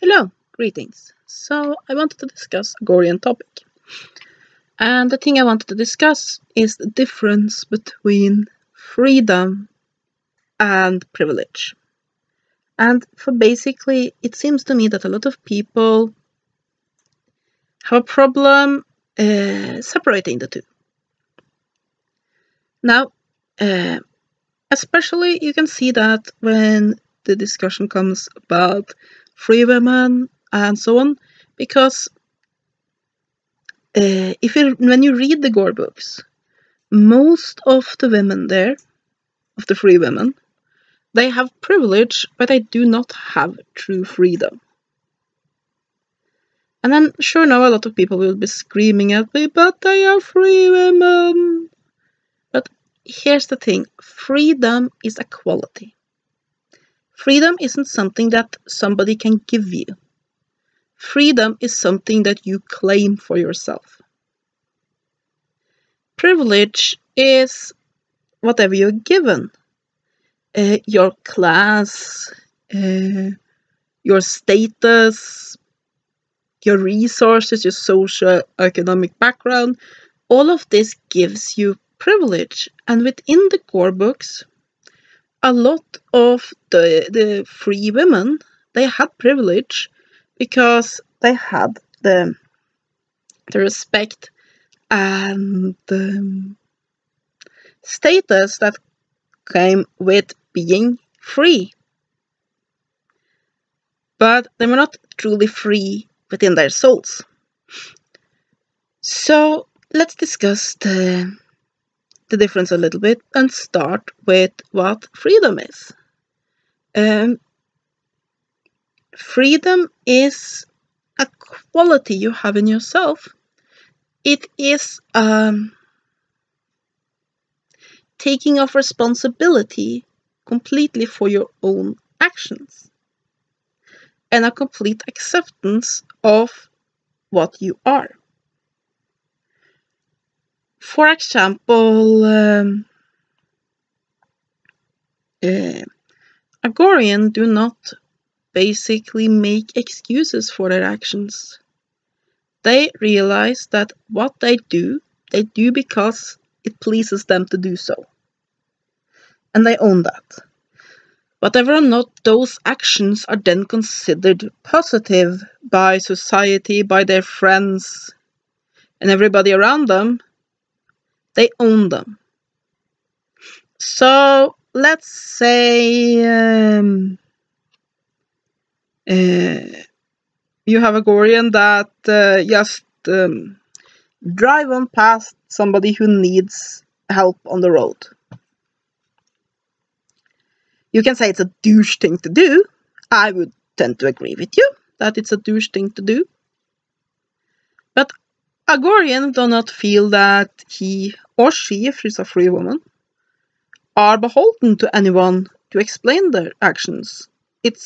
Hello, greetings. So I wanted to discuss a Gorean topic. And the thing I wanted to discuss is the difference between freedom and privilege. And for basically, it seems to me that a lot of people have a problem separating the two. Now, especially you can see that when the discussion comes about free women and so on, because when you read the Gore books, most of the women there, of the free women, they have privilege, but they do not have true freedom. And then, sure now, a lot of people will be screaming at me, but they are free women. But here's the thing, freedom is a quality. Freedom isn't something that somebody can give you. Freedom is something that you claim for yourself. Privilege is whatever you're given. Your class, your status, your resources, your socio-economic background, all of this gives you privilege. And within the core books, a lot of the free women, they had privilege because they had the respect and the status that came with being free. But they were not truly free within their souls. So let's discuss the difference a little bit and start with what freedom is. Freedom is a quality you have in yourself. It is taking of responsibility completely for your own actions and a complete acceptance of what you are. For example, a Gorean do not basically make excuses for their actions. They realize that what they do because it pleases them to do so. And they own that. Whether or not those actions are then considered positive by society, by their friends, and everybody around them, they own them. So let's say you have a Gorean that just drive on past somebody who needs help on the road. You can say it's a douche thing to do. I would tend to agree with you that it's a douche thing to do. But a Gorean do not feel that he or she, if she's a free woman, are beholden to anyone to explain their actions. It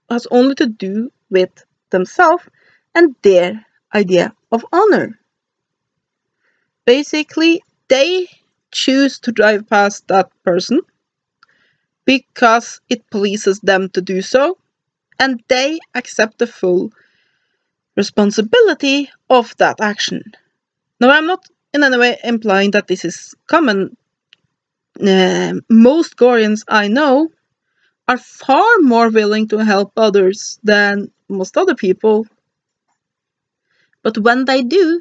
has only to do with themselves and their idea of honor. Basically, they choose to drive past that person because it pleases them to do so, and they accept the full responsibility of that action. Now, I'm not in any way implying that this is common. Most Goreans I know are far more willing to help others than most other people. But when they do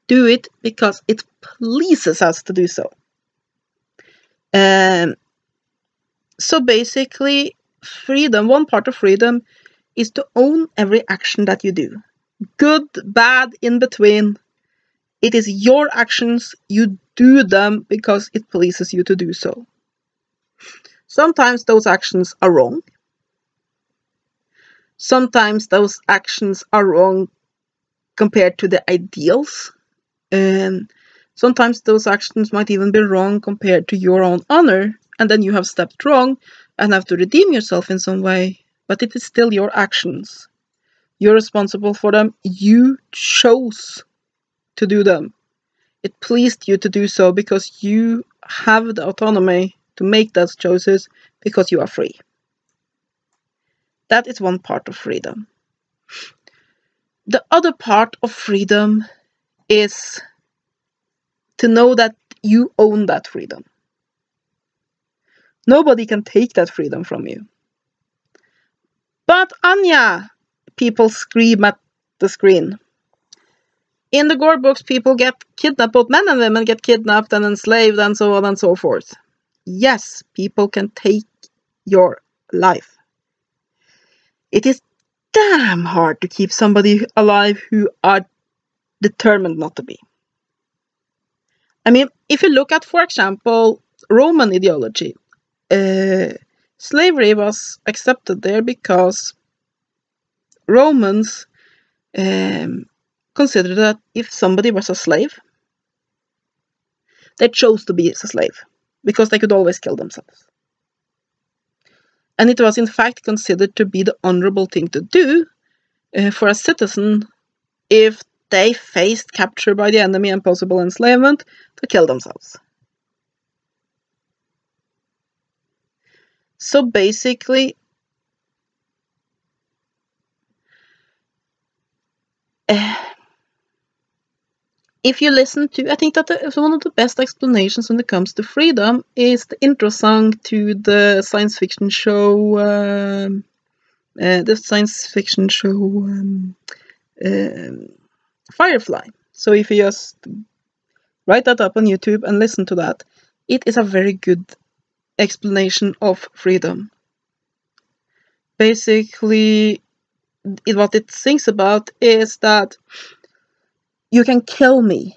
it because it pleases us to do so. So basically, freedom, one part of freedom, is to own every action that you do. Good, bad, in between. It is your actions, you do them because it pleases you to do so. Sometimes those actions are wrong. Sometimes those actions are wrong compared to the ideals. Sometimes those actions might even be wrong compared to your own honor, and then you have stepped wrong and have to redeem yourself in some way. But it is still your actions. You're responsible for them. You chose to do them. It pleased you to do so because you have the autonomy to make those choices because you are free. That is one part of freedom. The other part of freedom is to know that you own that freedom. Nobody can take that freedom from you. But Anya, people scream at the screen. In the Gore books, people get kidnapped, both men and women get kidnapped and enslaved and so on and so forth. Yes, people can take your life. It is damn hard to keep somebody alive who are determined not to be. I mean, if you look at, for example, Roman ideology, slavery was accepted there because Romans considered that if somebody was a slave, they chose to be a slave because they could always kill themselves. And it was in fact considered to be the honorable thing to do for a citizen if they faced capture by the enemy and possible enslavement to kill themselves. So basically, if you listen to, I think that one of the best explanations when it comes to freedom is the intro song to the science fiction show, Firefly. So if you just write that up on YouTube and listen to that, it is a very good explanation of freedom. Basically, what it sings about is that you can kill me.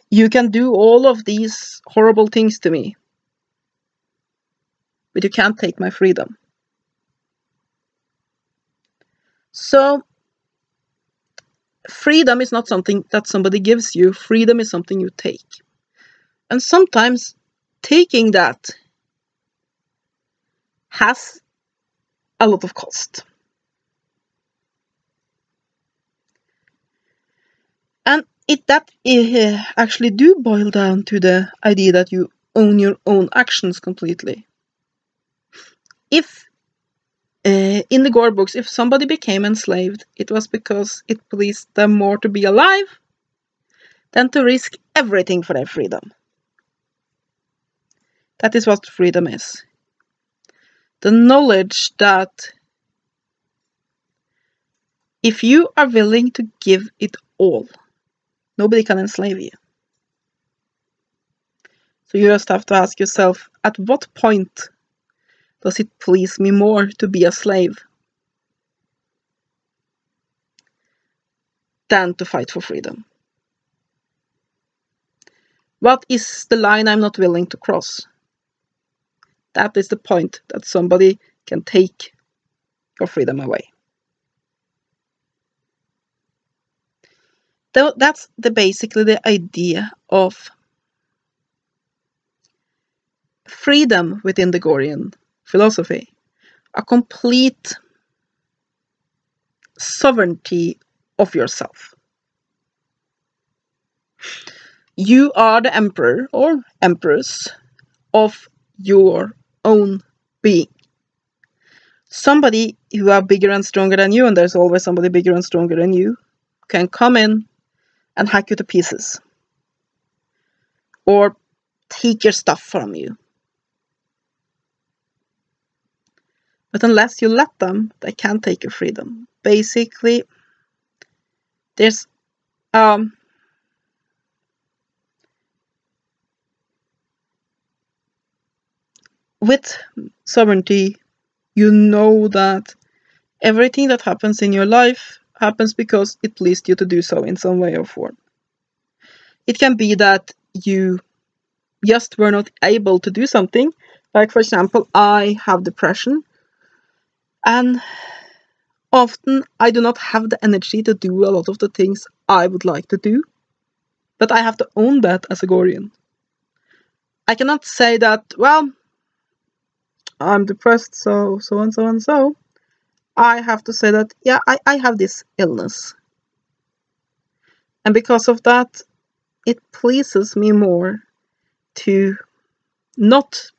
You can do all of these horrible things to me. But you can't take my freedom. So, freedom is not something that somebody gives you. Freedom is something you take. And sometimes taking that has a lot of cost. And that actually do boil down to the idea that you own your own actions completely. If in the Gore books, if somebody became enslaved, it was because it pleased them more to be alive than to risk everything for their freedom. That is what freedom is. The knowledge that if you are willing to give it all, nobody can enslave you. So you just have to ask yourself, at what point does it please me more to be a slave than to fight for freedom? What is the line I'm not willing to cross? That is the point that somebody can take your freedom away. That's basically the idea of freedom within the Gorean philosophy. A complete sovereignty of yourself. You are the emperor or empress of your own being. Somebody who are bigger and stronger than you, and there's always somebody bigger and stronger than you, can come in and hack you to pieces. Or take your stuff from you. But unless you let them, they can't take your freedom. Basically, there's with sovereignty, you know that everything that happens in your life happens because it pleased you to do so in some way or form. It can be that you just were not able to do something. Like, for example, I have depression. And often I do not have the energy to do a lot of the things I would like to do. But I have to own that as a Gorean. I cannot say that, well, I'm depressed, so and so and so. I have to say that, yeah, I have this illness. And because of that, it pleases me more to not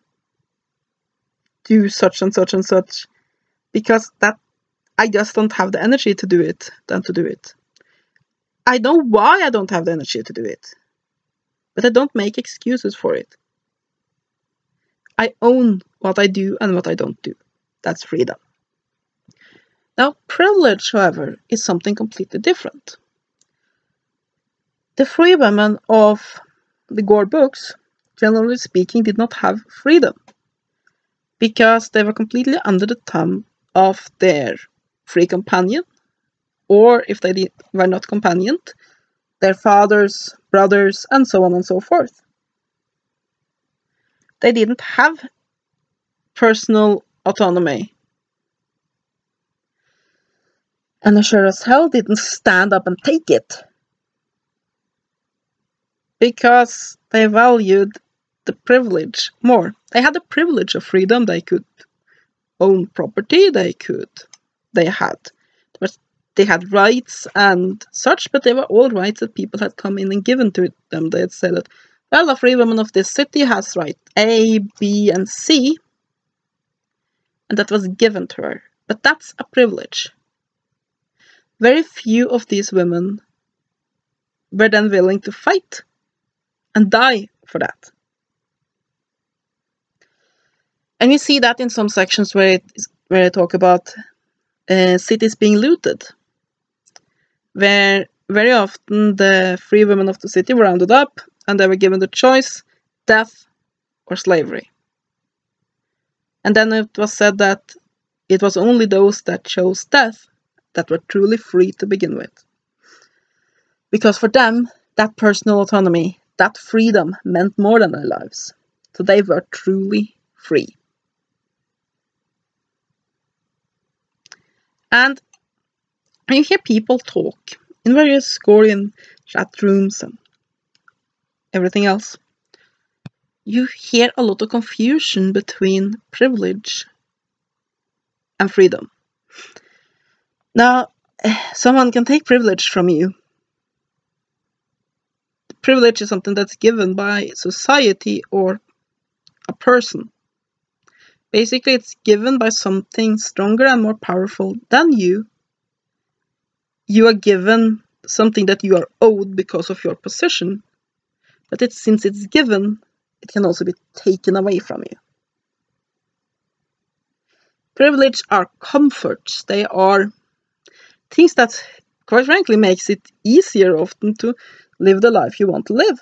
do such and such and such, because that I just don't have the energy to do it than to do it. I know why I don't have the energy to do it, but I don't make excuses for it. I own what I do and what I don't do. That's freedom. Now, privilege, however, is something completely different. The free women of the Gore books, generally speaking, did not have freedom because they were completely under the thumb of their free companion, or if they were not companioned, their fathers, brothers, and so on and so forth. They didn't have personal autonomy. And they sure as hell didn't stand up and take it. Because they valued the privilege more. They had the privilege of freedom. They could own property. They had rights and such, but they were all rights that people had come in and given to them. They had said that, well, a free woman of this city has right A, B, and C, and that was given to her. But that's a privilege. Very few of these women were then willing to fight and die for that. And we see that in some sections where I talk about cities being looted, where very often the free women of the city were rounded up and they were given the choice, death or slavery. And then it was said that it was only those that chose death that were truly free to begin with. Because for them, that personal autonomy, that freedom meant more than their lives. So they were truly free. And you hear people talk in various Gorean chat rooms and everything else. You hear a lot of confusion between privilege and freedom. Now, someone can take privilege from you. Privilege is something that's given by society or a person. Basically, it's given by something stronger and more powerful than you. You are given something that you are owed because of your position, but since it's given, it can also be taken away from you. Privilege are comforts. They are things that, quite frankly, makes it easier often to live the life you want to live.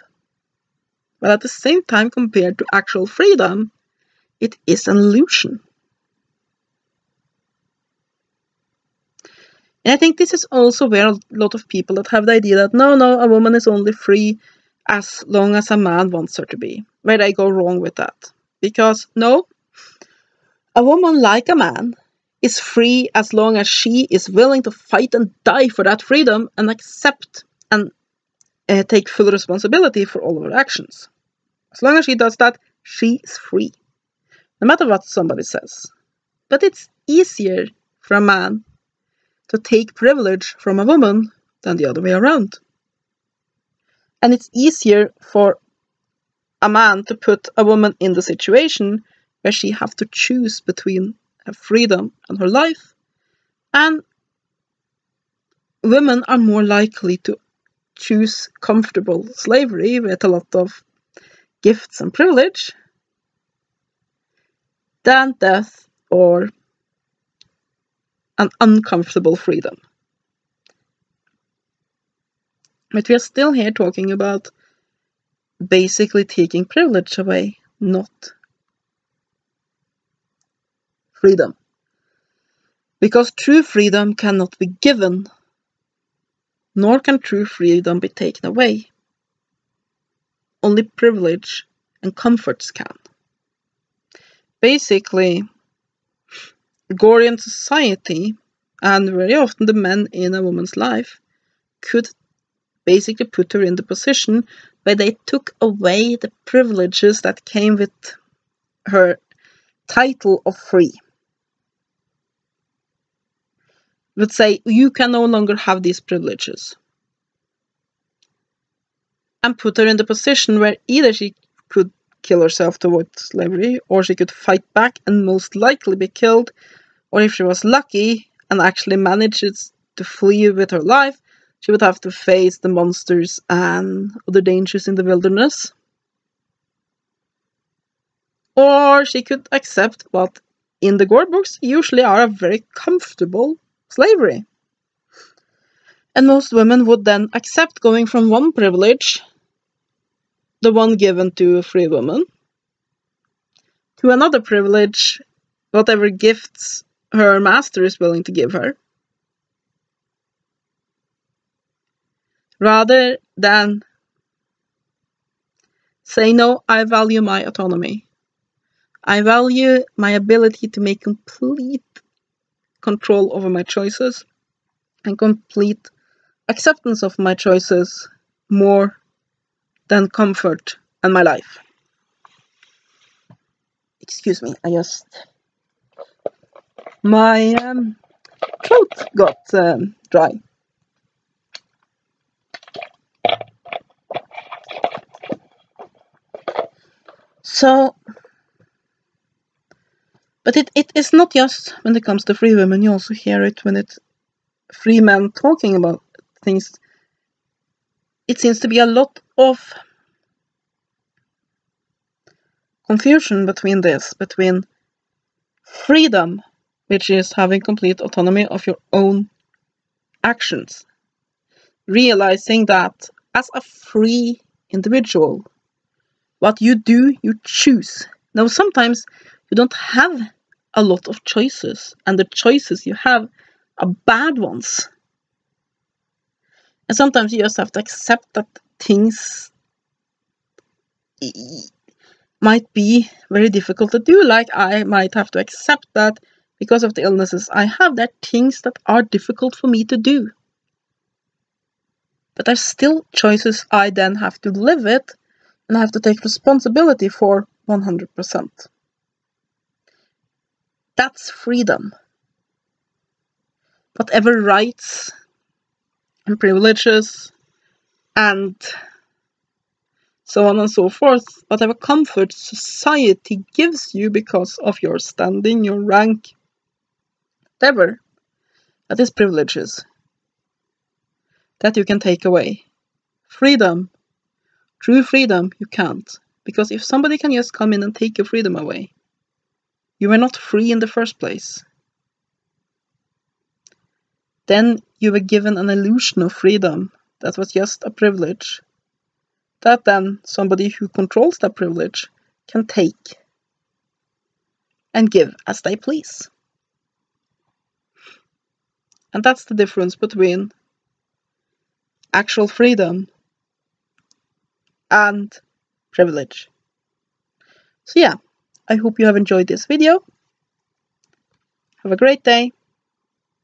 But at the same time, compared to actual freedom, it is an illusion. And I think this is also where a lot of people that have the idea that no, a woman is only free as long as a man wants her to be, where they go wrong with that. Because no, a woman like a man is free as long as she is willing to fight and die for that freedom and accept and take full responsibility for all of her actions. As long as she does that, she is free. No matter what somebody says. But it's easier for a man to take privilege from a woman than the other way around. And it's easier for a man to put a woman in the situation where she has to choose between her freedom and her life. And women are more likely to choose comfortable slavery with a lot of gifts and privilege than death or an uncomfortable freedom. But we are still here talking about basically taking privilege away, not freedom. Because true freedom cannot be given, nor can true freedom be taken away. Only privilege and comforts can. Basically, Gorean society, and very often the men in a woman's life, could basically put her in the position where they took away the privileges that came with her title of free. Would say, you can no longer have these privileges. And put her in the position where either she could kill herself to avoid slavery, or she could fight back and most likely be killed, or if she was lucky, and actually manages to flee with her life, she would have to face the monsters and other dangers in the wilderness. Or she could accept what in the Gore books usually are a very comfortable slavery. And most women would then accept going from one privilege, the one given to a free woman, to another privilege, whatever gifts her master is willing to give her, rather than say, no, I value my autonomy. I value my ability to make complete control over my choices and complete acceptance of my choices more than comfort and my life. Excuse me, my throat got dry. So, but it is not just when it comes to free women, you also hear it when it's free men talking about things. It seems to be a lot of confusion between freedom, which is having complete autonomy of your own actions, realizing that as a free individual, what you do, you choose. Now, sometimes you don't have a lot of choices, and the choices you have are bad ones. And sometimes you just have to accept that things might be very difficult to do. Like I might have to accept that because of the illnesses I have, there are things that are difficult for me to do. But there's still choices I then have to live with, and I have to take responsibility for 100%. That's freedom. Whatever rights and privileges and so on and so forth, whatever comfort society gives you because of your standing, your rank, whatever, that is privileges that you can take away. Freedom, true freedom, you can't. Because if somebody can just come in and take your freedom away, you were not free in the first place. Then you were given an illusion of freedom that was just a privilege, that then somebody who controls that privilege can take and give as they please. And that's the difference between actual freedom and privilege. So yeah, I hope you have enjoyed this video. Have a great day,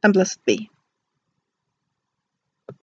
and blessed be.